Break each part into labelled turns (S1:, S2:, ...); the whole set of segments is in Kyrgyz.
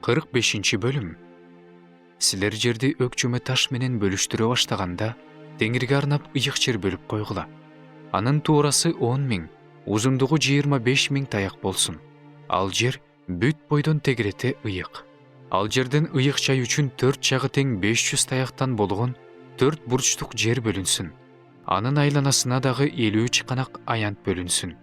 S1: 45 bölüm. Силер жерди өкчөмө таш менен бөлүштүрө баштаганда, теңирге арнап ыйык жер бөлүп койгула. Анын туурасы 10 000, узундугу 25 000 таяк болсун. Ал жер бүт бойдон тегерете ыйык. Ал жерден ыйык чай үчүн 4 жагы тең 500 таяктан болгон 4 бурчтук жер бөлүнсүн. Анын айланасына дагы 53 канак аянт бөлүнсүн.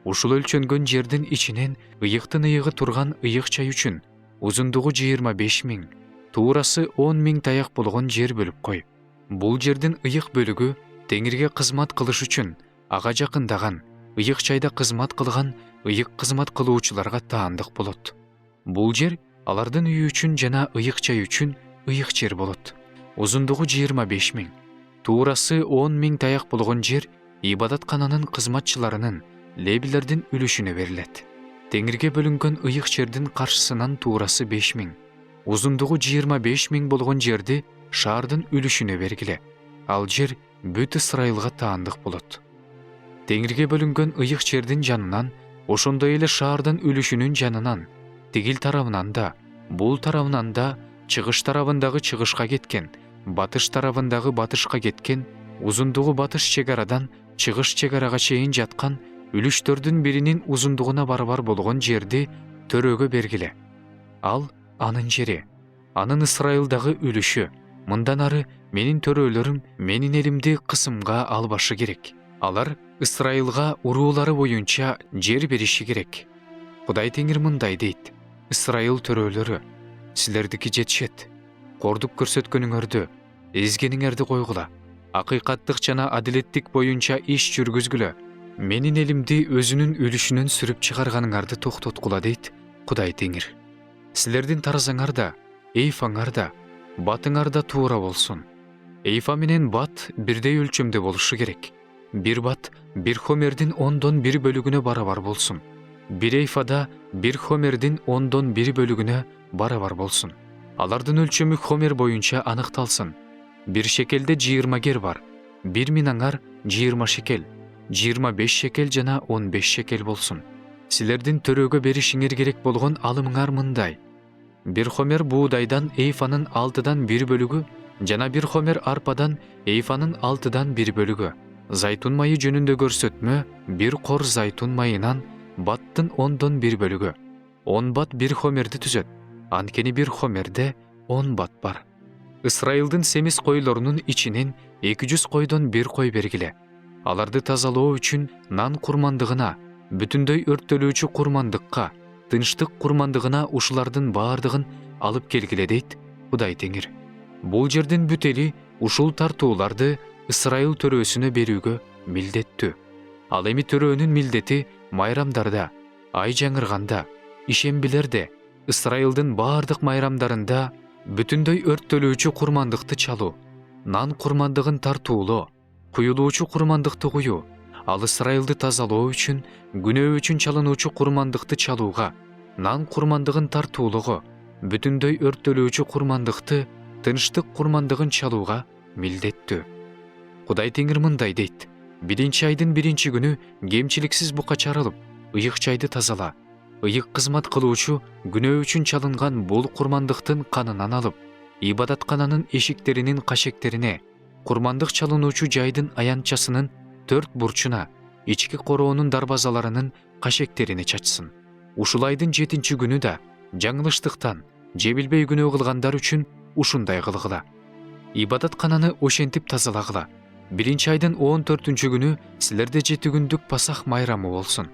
S1: Ушул өлчөнгөн жердин ичинен ыйыктын ыйыгы турган ыйык чай үчүн узундугу 25 000, туурасы 10 000 таяк болгон жер бөлүп кой. Бул жердин ыйык бөлүгү теңирге кызмат кылыш үчүн ага жакындаган, ыйык чайда кызмат кылган ыйык кызмат кылуучуларга таандык болот. Бул жер алардын үйү үчүн жана ыйык чай үчүн ыйык жер болот. Узундугу 25 000, туурасы 10 000 таяк болгон жер ибадаткананын кызматчыларынын, лебилердин үлүшүнө берилет. Теңирге бөлүнгөн ыйык жердин каршысынан туурасы 5 000, узундугу 25 000 болгон жерди шаардын үлүшүнө бергиле. Ал жер бүт Ысрайылга таандык болот. Теңирге бөлүнгөн ыйык жердин жанынан, ошондой эле шаардын үлүшүнүн жанынан, тигил тарабынан да, бул тарабынан да, чыгыш тарабындагы чыгышка кеткен, батыш тарабындагы батышка кеткен, узундугу батыш чек арадан чыгыш чек арага чейин жаткан үлүштөрдүн биринин узундугуна барабар болгон жерди төрөгө бергиле. Ал анын жери, анын Ысрайылдагы үлүшү. Мындан ары менин төрөлөрүм менин элимди кысымга албашы керек. Алар Ысрайылга уруулары боюнча жер бериши керек. Кудай Теңир мындай дейт: Ысрайыл төрөлөрү, силердики жетишет. Кордук көрсөткөнүңөрдү, эзгениңерди койгула. Акыйкаттык жана адилеттик боюнча иш жүргүзгүлө. Менин элимди өзүнүн үлүшүнөн сүрүп чыгарганыңарды токтоткула дейт Кудай Теңир. Силердин таразаңар да, эйфаңар да, батыңар да туура болсун. Эйфа менен бат бирдей өлчөмдө болушу керек. Бир бат бир хомердин 1/10 бөлүгүнө барабар болсун. Бир эйфада бир хомердин 1/10 бөлүгүнө барабар болсун. Алардын өлчөмү хомер боюнча аныкталсын. Бир шекелде 20 гер бар. 1 минаңар 20 шекел, 25 шекел жана 15 шекел болсун. Силердин төрөгө беришиңер керек болгон алымыңар мындай: бир хомер буудайдан эйфанын 6/1 бөлүгү, жана бир хомер арпадан эйфанын 6/1 бөлүгү. Зайтун майы жөнүндө көрсөтмө: бир кор зайтун майынан баттын 1/10 бөлүгү. 10 бат бир хомерди түзөт. Анткени бир хомерде 10 бат бар. Ысрайылдын семиз койлорунун ичинен 200 койдон бир кой бергиле. Аларды тазалоо үчүн нан курмандыгына, бүтүндөй өрттөлүүчү курмандыкка, тынчтык курмандыгына ушулардын баардыгын алып келгиле дейт Кудай Теңир. Бул жердин бүт эли ушул тартууларды Ысрайыл төрөөсүнө берүүгө милдеттүү. Ал эми төрөөнүн милдети майрамдарда, ай жаңырганда, ишембилерде, Ысрайылдын баардык майрамдарында бүтүндөй өрттөлүүчү курмандыкты чалуу, нан курмандыгын тартуулоо, куюлуучу курмандыкты куюу, ал Ысрайылды тазалоо үчүн, күнөө үчүн чалынуучу курмандыкты чалууга, нан курмандыгын тартуулоого, бүтүндөй өрттөлүүчү курмандыкты, тынчтык курмандыгын чалууга милдеттүү. Кудай Теңир мындай дейт: биринчи айдын 1 күнү кемчиликсиз бука чарылып, ыйык чайды тазала. Ыйык кызмат кылуучу күнөө үчүн чалынган бул курмандыктын канынан алып, ибадаткананын эшиктеринин кашектерине, курмандык чалынуучу жайдын аянтчасынын 4 бурчуна, ички короонун дарбазаларынын кашектерине чачсын. Ушул айдын 7 күнү да жаңылыштыктан, же билбей күнөө кылгандар үчүн ушундай кылгыла. Ибадаткананы ошентип тазалагыла. 1 айдын 14 күнү силерде 7 күндүк пасах майрамы болсун.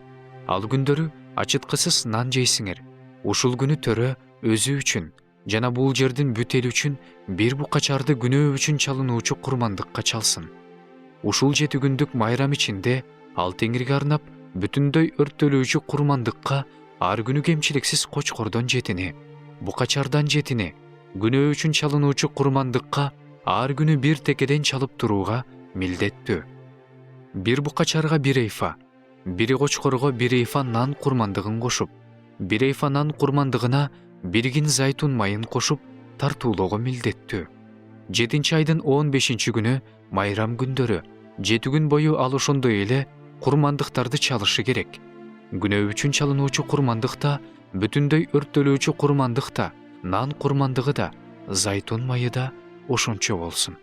S1: Ал күндөрү ачыткысыз нан жейсиңер. Ушул күнү төрө өзү үчүн жана бул жердин бүт эл үчүн бир букачарды күнөө үчүн чалынуучу курмандыкка чалсын. Ушул 7 күндүк майрам ичинде ал Теңирге арнап бүтүндөй өрттөлүүчү курмандыкка ар күнү кемчиликсиз кочкордон жетини, букачардан жетини, күнөө үчүн чалынуучу курмандыкка ар күнү бир текеден чалып турууга милдеттүү. Бир букачарга 1 эйфа, бири кочкорго 1 эйфа нан курмандыгын кошуп, 1 эйфа нан курмандыгына 1 кин зайтун майын кошуп тартуулоого милдеттүү. 7 айдын 15 күнү майрам күндөрү, 7 күн бою ал ошондой эле курмандыктарды чалышы керек. Күнөө үчүн чалынуучу курмандыкта, бүтүндөй өрттөлүүчү курмандыкта, нан курмандыгы да, зайтун майы да ошончо болсун.